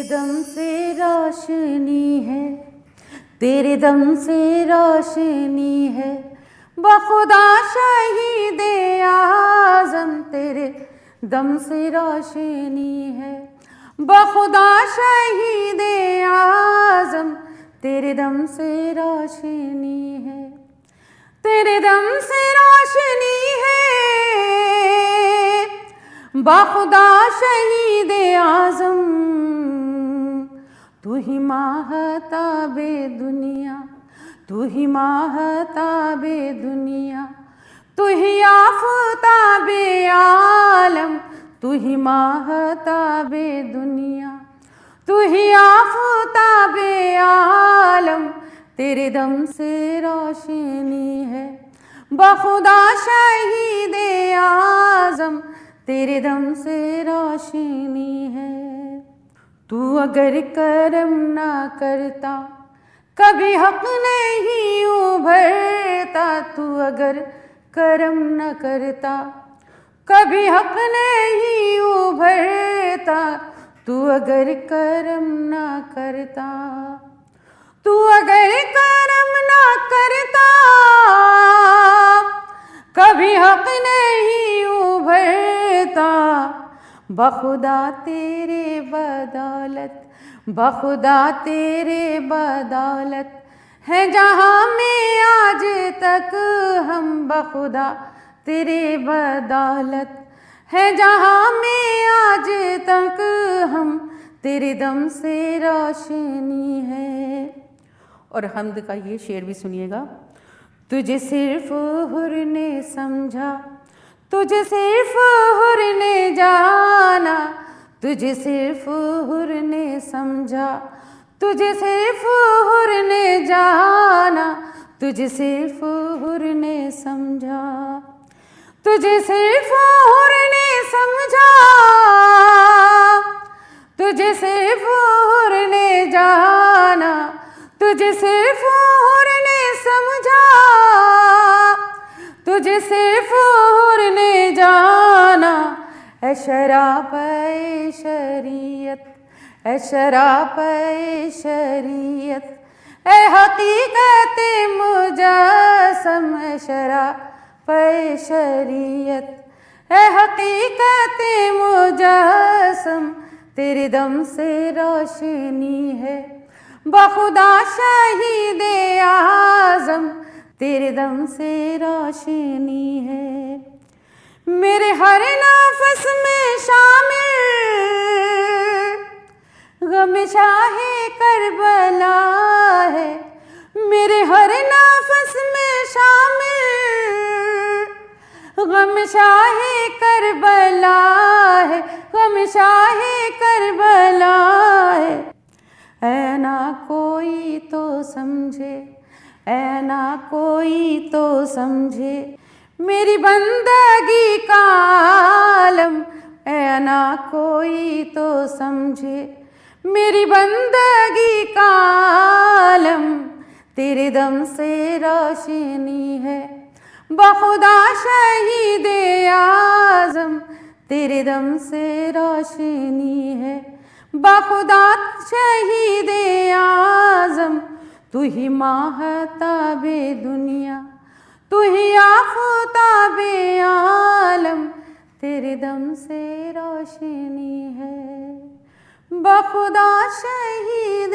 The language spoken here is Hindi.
दम से रोशनी है, तेरे दम से रोशनी है, बखुदा शहीद आज़म तेरे दम से रोशनी है, बखुदा शहीद आज़म तेरे दम से रोशनी है, तेरे दम से रोशनी है, बखुदा शहीद आज़म तू ही माहताबे दुनिया, तू ही माहताबे दुनिया, तू ही आफताबे आलम, तू ही माहताबे दुनिया, तू ही आफताबे आलम तेरे दम से रोशनी है, बखुदा शहीद आज़म तेरे दम से रोशनी है। तू अगर करम ना करता कभी हक नहीं उभरता, तू अगर करम न करता कभी हक नहीं उभरता, तू अगर करम ना करता, तू अगर करम ना करता कभी हक नहीं उभरता, बखुदा तेरे बदौलत, बखुदा तेरे बदौलत है जहाँ में आज तक हम, बखुदा तेरे बदौलत है जहाँ में आज तक हम, तेरे दम से रोशनी है। और हम्द का ये शेर भी सुनिएगा। तुझे सिर्फ हुर ने समझा, तुझे सिर्फ हुर ने जाना, तुझे सिर्फ हुर ने समझा, तुझे सिर्फ हुर ने जाना, तुझे सिर्फ हुर ने समझा, तुझे सिर्फ हुर ने समझा, तुझे सिर्फ हुर ने जाना, तुझे सिर्फ हुर ने समझा, तुझे सिर्फ हुर ने जाना। ऐ शराब ऐ शरीयत, ऐ शराब ऐ शरीयत, ऐ हकीकत मुजस्सम, ऐ शराब ऐ शरीयत, ऐ हकीकत मुजस्सम तेरे दम से रोशनी है, बखुदा शहीद आज़म तेरे दम से रोशनी है। मेरे हर नफस में शामिल गम शाहे करबला है, मेरे हर नफस में शामिल गम शाहे करबला है, गम शाहे करबला है। ऐ ना कोई तो समझे, ऐ ना कोई तो समझे मेरी बंदगी का आलम, ऐ ना कोई तो समझे मेरी बंदगी का आलम तेरे दम से रोशनी है, बखुदा शहीद आज़म तेरे दम से रोशनी है, बखुदा शहीद आज़म तू ही माहताबे दुनिया, तू ही आफताबे आलम तेरे दम से रोशनी है, बखुदा शहीद